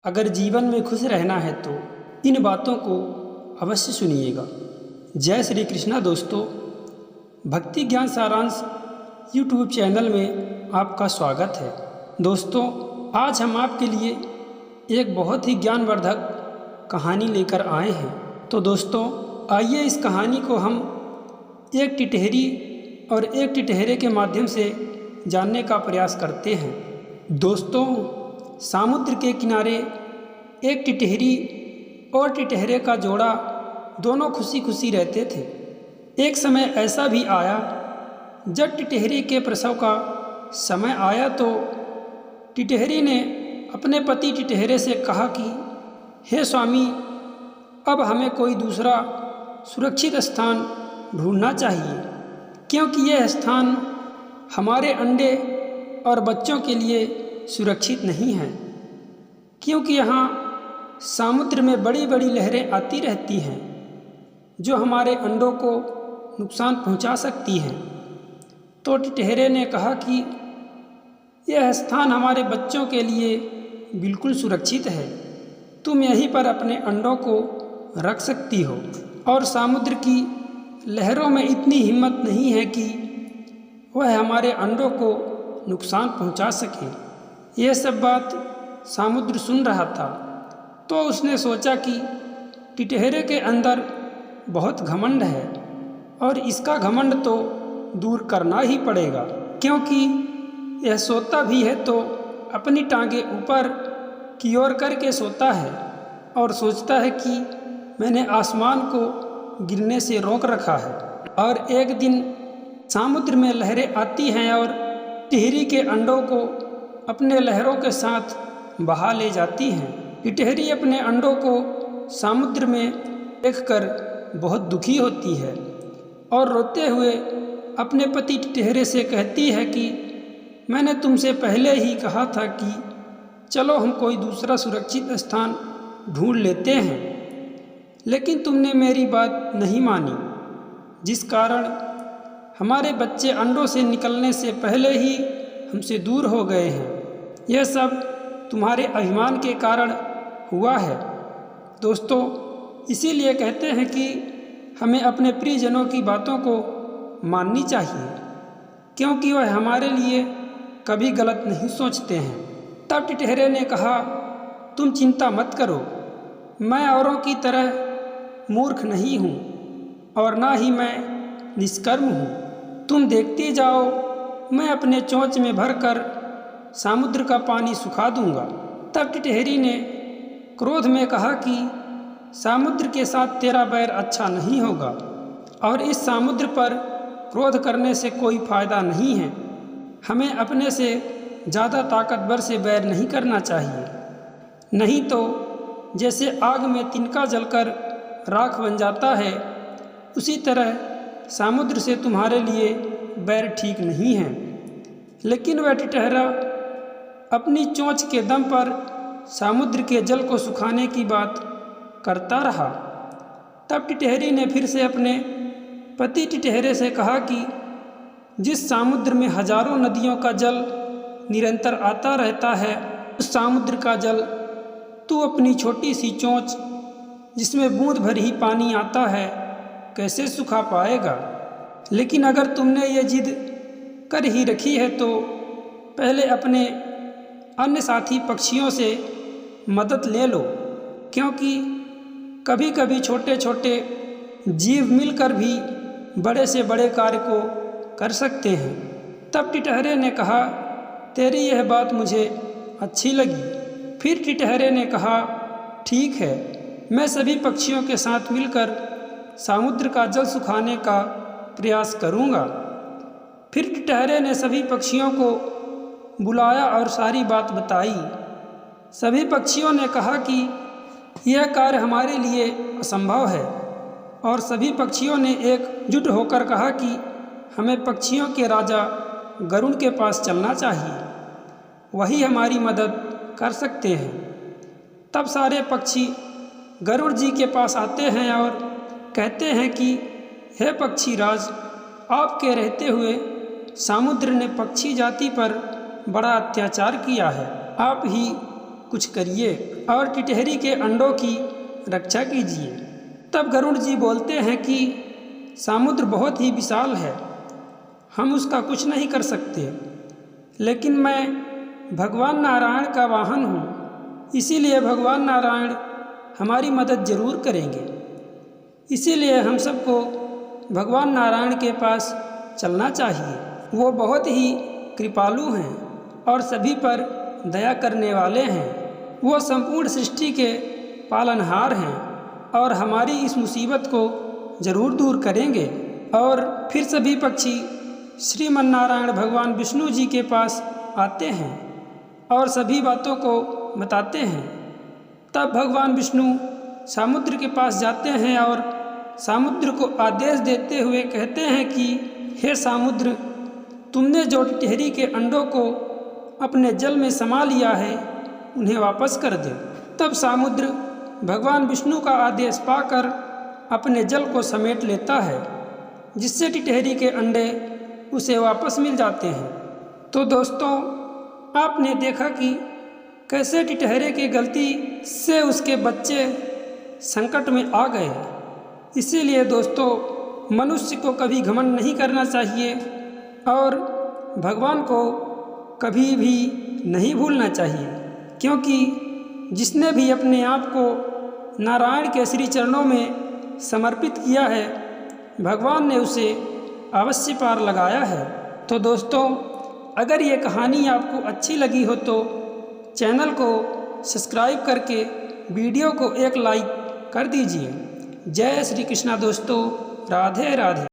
अगर जीवन में खुश रहना है तो इन बातों को अवश्य सुनिएगा। जय श्री कृष्णा दोस्तों, भक्ति ज्ञान सारांश यूट्यूब चैनल में आपका स्वागत है। दोस्तों, आज हम आपके लिए एक बहुत ही ज्ञानवर्धक कहानी लेकर आए हैं। तो दोस्तों, आइए इस कहानी को हम एक टिटहरी और एक टिटहरे के माध्यम से जानने का प्रयास करते हैं। दोस्तों, समुद्र के किनारे एक टिटहरी और टिटहरे का जोड़ा दोनों खुशी खुशी रहते थे। एक समय ऐसा भी आया जब टिटहरी के प्रसव का समय आया तो टिटहरी ने अपने पति टिटहरे से कहा कि हे स्वामी, अब हमें कोई दूसरा सुरक्षित स्थान ढूंढना चाहिए, क्योंकि यह स्थान हमारे अंडे और बच्चों के लिए सुरक्षित नहीं है, क्योंकि यहाँ समुद्र में बड़ी बड़ी लहरें आती रहती हैं जो हमारे अंडों को नुकसान पहुँचा सकती हैं। तो टिटहरे ने कहा कि यह स्थान हमारे बच्चों के लिए बिल्कुल सुरक्षित है, तुम यहीं पर अपने अंडों को रख सकती हो, और समुद्र की लहरों में इतनी हिम्मत नहीं है कि वह हमारे अंडों को नुकसान पहुंचा सके। यह सब बात समुद्र सुन रहा था तो उसने सोचा कि टिटहरे के अंदर बहुत घमंड है और इसका घमंड तो दूर करना ही पड़ेगा, क्योंकि यह सोता भी है तो अपनी टांगें ऊपर की ओर करके सोता है और सोचता है कि मैंने आसमान को गिरने से रोक रखा है। और एक दिन समुद्र में लहरें आती हैं और टिटहरी के अंडों को अपने लहरों के साथ बहा ले जाती हैं। टिटहरी अपने अंडों को समुद्र में देखकर बहुत दुखी होती है और रोते हुए अपने पति टिटहरे से कहती है कि मैंने तुमसे पहले ही कहा था कि चलो हम कोई दूसरा सुरक्षित स्थान ढूंढ लेते हैं, लेकिन तुमने मेरी बात नहीं मानी, जिस कारण हमारे बच्चे अंडों से निकलने से पहले ही हमसे दूर हो गए हैं। यह सब तुम्हारे अभिमान के कारण हुआ है। दोस्तों, इसीलिए कहते हैं कि हमें अपने प्रियजनों की बातों को माननी चाहिए, क्योंकि वह हमारे लिए कभी गलत नहीं सोचते हैं। तब टिटहरे ने कहा, तुम चिंता मत करो, मैं औरों की तरह मूर्ख नहीं हूँ और ना ही मैं निष्कर्म हूँ। तुम देखते जाओ, मैं अपने चोंच में भरकर समुद्र का पानी सुखा दूंगा। तब टिटहरी ने क्रोध में कहा कि समुद्र के साथ तेरा बैर अच्छा नहीं होगा और इस समुद्र पर क्रोध करने से कोई फायदा नहीं है। हमें अपने से ज़्यादा ताकतवर से बैर नहीं करना चाहिए, नहीं तो जैसे आग में तिनका जलकर राख बन जाता है, उसी तरह समुद्र से तुम्हारे लिए बैर ठीक नहीं है। लेकिन वह टिटहरा अपनी चोंच के दम पर समुद्र के जल को सुखाने की बात करता रहा। तब टिटहरी ने फिर से अपने पति टिटहरे से कहा कि जिस समुद्र में हजारों नदियों का जल निरंतर आता रहता है, उस समुद्र का जल तू अपनी छोटी सी चोंच जिसमें बूंद भर ही पानी आता है कैसे सुखा पाएगा। लेकिन अगर तुमने ये जिद कर ही रखी है तो पहले अपने अन्य साथी पक्षियों से मदद ले लो, क्योंकि कभी कभी छोटे छोटे जीव मिलकर भी बड़े से बड़े कार्य को कर सकते हैं। तब टिटहरे ने कहा, तेरी यह बात मुझे अच्छी लगी। फिर टिटहरे ने कहा, ठीक है, मैं सभी पक्षियों के साथ मिलकर समुद्र का जल सुखाने का प्रयास करूंगा। फिर टिटहरे ने सभी पक्षियों को बुलाया और सारी बात बताई। सभी पक्षियों ने कहा कि यह कार्य हमारे लिए असंभव है, और सभी पक्षियों ने एकजुट होकर कहा कि हमें पक्षियों के राजा गरुड़ के पास चलना चाहिए, वही हमारी मदद कर सकते हैं। तब सारे पक्षी गरुड़ जी के पास आते हैं और कहते हैं कि हे पक्षी राज, आपके रहते हुए समुद्र ने पक्षी जाति पर बड़ा अत्याचार किया है। आप ही कुछ करिए और टिटहरी के अंडों की रक्षा कीजिए। तब गरुड़ जी बोलते हैं कि समुद्र बहुत ही विशाल है, हम उसका कुछ नहीं कर सकते, लेकिन मैं भगवान नारायण का वाहन हूँ, इसीलिए भगवान नारायण हमारी मदद ज़रूर करेंगे। इसीलिए हम सबको भगवान नारायण के पास चलना चाहिए। वो बहुत ही कृपालु हैं और सभी पर दया करने वाले हैं। वो संपूर्ण सृष्टि के पालनहार हैं और हमारी इस मुसीबत को ज़रूर दूर करेंगे। और फिर सभी पक्षी श्रीमन्नारायण भगवान विष्णु जी के पास आते हैं और सभी बातों को बताते हैं। तब भगवान विष्णु समुद्र के पास जाते हैं और समुद्र को आदेश देते हुए कहते हैं कि हे समुद्र, तुमने जो टिटहरी के अंडों को अपने जल में समा लिया है, उन्हें वापस कर दे। तब समुद्र भगवान विष्णु का आदेश पाकर अपने जल को समेट लेता है, जिससे टिटहरी के अंडे उसे वापस मिल जाते हैं। तो दोस्तों, आपने देखा कि कैसे टिटहरे की गलती से उसके बच्चे संकट में आ गए। इसीलिए दोस्तों, मनुष्य को कभी घमंड नहीं करना चाहिए और भगवान को कभी भी नहीं भूलना चाहिए, क्योंकि जिसने भी अपने आप को नारायण के श्री चरणों में समर्पित किया है, भगवान ने उसे अवश्य पार लगाया है। तो दोस्तों, अगर ये कहानी आपको अच्छी लगी हो तो चैनल को सब्सक्राइब करके वीडियो को एक लाइक कर दीजिए। जय श्री कृष्णा दोस्तों, राधे राधे।